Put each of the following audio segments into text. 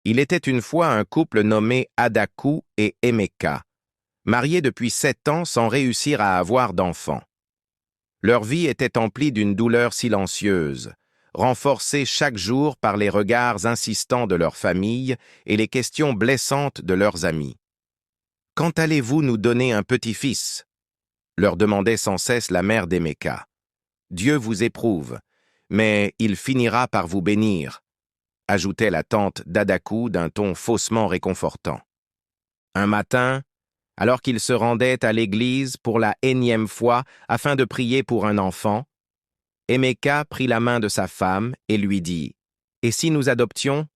Il était une fois un couple nommé Adaku et Emeka, mariés depuis 7 ans sans réussir à avoir d'enfants. Leur vie était emplie d'une douleur silencieuse, renforcée chaque jour par les regards insistants de leur famille et les questions blessantes de leurs amis. « Quand allez-vous nous donner un petit-fils » leur demandait sans cesse la mère d'Emeka. « Dieu vous éprouve, mais il finira par vous bénir » ajoutait la tante d'Adaku d'un ton faussement réconfortant. Un matin, alors qu'il se rendait à l'église pour la énième fois afin de prier pour un enfant, Emeka prit la main de sa femme et lui dit « Et si nous adoptions?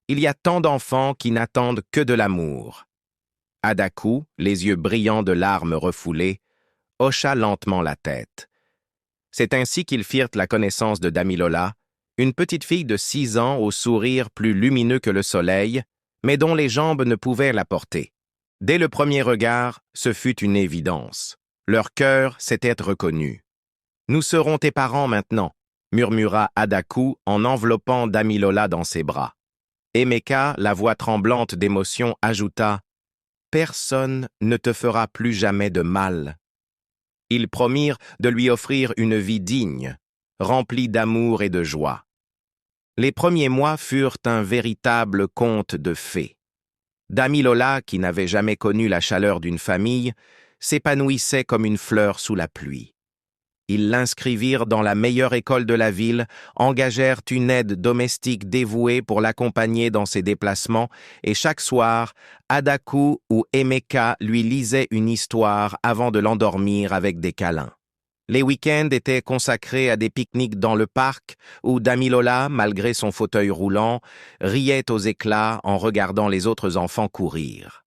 Il y a tant d'enfants qui n'attendent que de l'amour. » Adaku, les yeux brillants de larmes refoulées, hocha lentement la tête. C'est ainsi qu'ils firent la connaissance de Damilola, une petite fille de 6 ans au sourire plus lumineux que le soleil, mais dont les jambes ne pouvaient la porter. Dès le premier regard, ce fut une évidence. Leur cœur s'était reconnu. « Nous serons tes parents maintenant », murmura Adaku en enveloppant Damilola dans ses bras. Emeka, la voix tremblante d'émotion, ajouta « Personne ne te fera plus jamais de mal. » Ils promirent de lui offrir une vie digne, remplie d'amour et de joie. Les premiers mois furent un véritable conte de fées. Damilola, qui n'avait jamais connu la chaleur d'une famille, s'épanouissait comme une fleur sous la pluie. Ils l'inscrivirent dans la meilleure école de la ville, engagèrent une aide domestique dévouée pour l'accompagner dans ses déplacements, et chaque soir, Adaku ou Emeka lui lisaient une histoire avant de l'endormir avec des câlins. Les week-ends étaient consacrés à des pique-niques dans le parc, où Damilola, malgré son fauteuil roulant, riait aux éclats en regardant les autres enfants courir.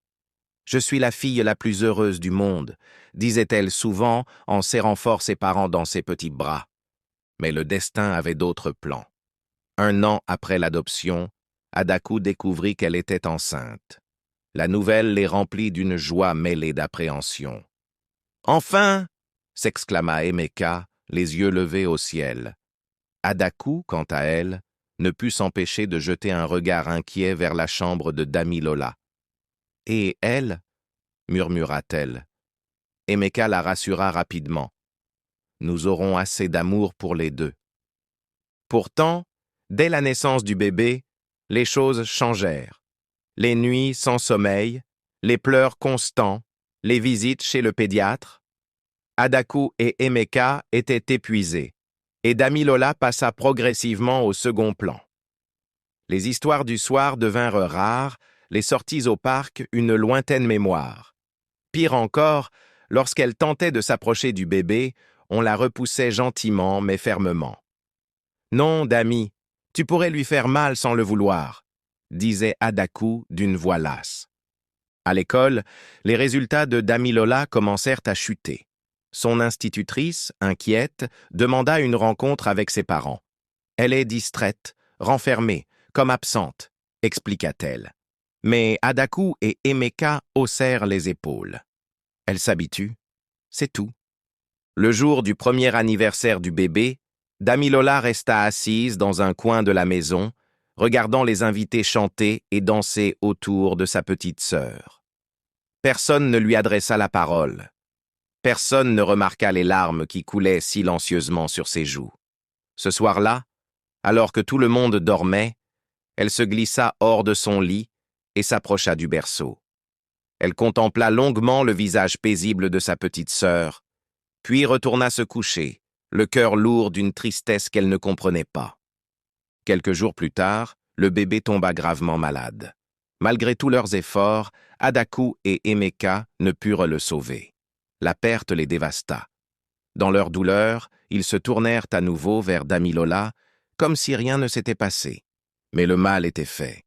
« Je suis la fille la plus heureuse du monde », disait-elle souvent en serrant fort ses parents dans ses petits bras. Mais le destin avait d'autres plans. 1 an après l'adoption, Adaku découvrit qu'elle était enceinte. La nouvelle les remplit d'une joie mêlée d'appréhension. « Enfin !» s'exclama Emeka, les yeux levés au ciel. Adaku, quant à elle, ne put s'empêcher de jeter un regard inquiet vers la chambre de Damilola. « Et elle ?» murmura-t-elle. Emeka la rassura rapidement. « Nous aurons assez d'amour pour les deux. » Pourtant, dès la naissance du bébé, les choses changèrent. Les nuits sans sommeil, les pleurs constants, les visites chez le pédiatre. Adaku et Emeka étaient épuisés, et Damilola passa progressivement au second plan. Les histoires du soir devinrent rares, les sorties au parc une lointaine mémoire. Pire encore, lorsqu'elle tentait de s'approcher du bébé, on la repoussait gentiment mais fermement. « Non, Dami, tu pourrais lui faire mal sans le vouloir », disait Adaku d'une voix lasse. À l'école, les résultats de Damilola commencèrent à chuter. Son institutrice, inquiète, demanda une rencontre avec ses parents. « Elle est distraite, renfermée, comme absente », expliqua-t-elle. Mais Adaku et Emeka haussèrent les épaules. Elle s'habitue, c'est tout. Le jour du premier anniversaire du bébé, Damilola resta assise dans un coin de la maison, regardant les invités chanter et danser autour de sa petite sœur. Personne ne lui adressa la parole. Personne ne remarqua les larmes qui coulaient silencieusement sur ses joues. Ce soir-là, alors que tout le monde dormait, elle se glissa hors de son lit et s'approcha du berceau. Elle contempla longuement le visage paisible de sa petite sœur, puis retourna se coucher, le cœur lourd d'une tristesse qu'elle ne comprenait pas. Quelques jours plus tard, le bébé tomba gravement malade. Malgré tous leurs efforts, Adaku et Emeka ne purent le sauver. La perte les dévasta. Dans leur douleur, ils se tournèrent à nouveau vers Damilola, comme si rien ne s'était passé. Mais le mal était fait.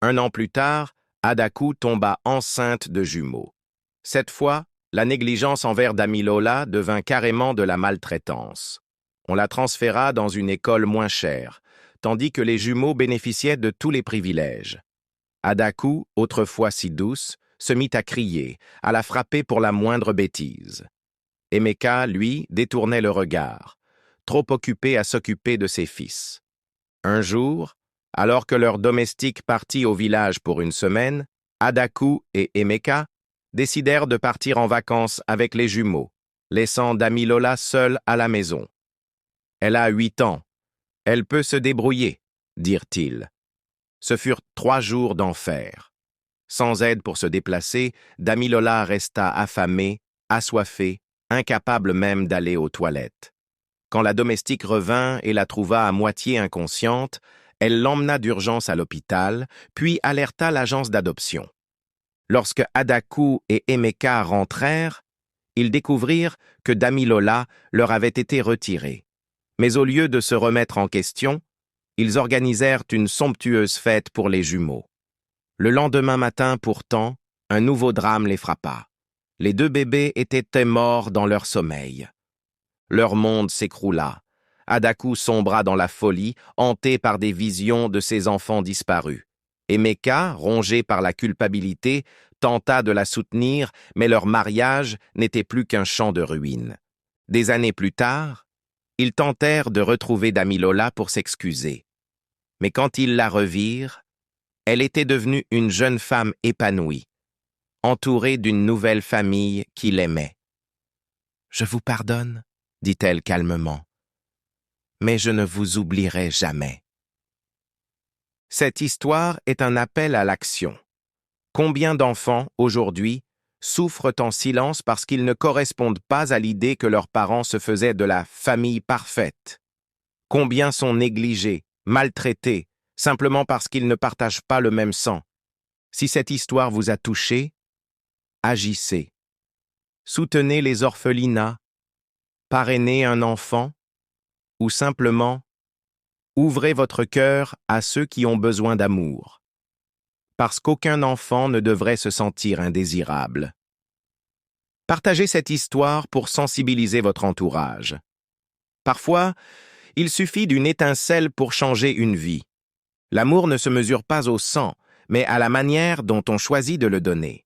1 an plus tard, Adaku tomba enceinte de jumeaux. Cette fois, la négligence envers Damilola devint carrément de la maltraitance. On la transféra dans une école moins chère, tandis que les jumeaux bénéficiaient de tous les privilèges. Adaku, autrefois si douce, se mit à crier, à la frapper pour la moindre bêtise. Emeka, lui, détournait le regard, trop occupé à s'occuper de ses fils. Un jour, Alors que leurs domestiques partis au village pour une semaine, Adaku et Emeka décidèrent de partir en vacances avec les jumeaux, laissant Damilola seule à la maison. « Elle a 8 ans. Elle peut se débrouiller », dirent-ils. Ce furent 3 jours d'enfer. Sans aide pour se déplacer, Damilola resta affamée, assoiffée, incapable même d'aller aux toilettes. Quand la domestique revint et la trouva à moitié inconsciente, elle l'emmena d'urgence à l'hôpital, puis alerta l'agence d'adoption. Lorsque Adaku et Emeka rentrèrent, ils découvrirent que Damilola leur avait été retirée. Mais au lieu de se remettre en question, ils organisèrent une somptueuse fête pour les jumeaux. Le lendemain matin, pourtant, un nouveau drame les frappa. Les 2 bébés étaient morts dans leur sommeil. Leur monde s'écroula. Adaku sombra dans la folie, hanté par des visions de ses enfants disparus. Emeka, rongé par la culpabilité, tenta de la soutenir, mais leur mariage n'était plus qu'un champ de ruines. Des années plus tard, ils tentèrent de retrouver Damilola pour s'excuser. Mais quand ils la revirent, elle était devenue une jeune femme épanouie, entourée d'une nouvelle famille qui l'aimait. « Je vous pardonne », dit-elle calmement, « mais je ne vous oublierai jamais. » Cette histoire est un appel à l'action. Combien d'enfants, aujourd'hui, souffrent en silence parce qu'ils ne correspondent pas à l'idée que leurs parents se faisaient de la famille parfaite? Combien sont négligés, maltraités, simplement parce qu'ils ne partagent pas le même sang? Si cette histoire vous a touché, agissez. Soutenez les orphelinats, parrainez un enfant, ou simplement ouvrez votre cœur à ceux qui ont besoin d'amour. Parce qu'aucun enfant ne devrait se sentir indésirable. Partagez cette histoire pour sensibiliser votre entourage. Parfois, il suffit d'une étincelle pour changer une vie. L'amour ne se mesure pas au sang, mais à la manière dont on choisit de le donner.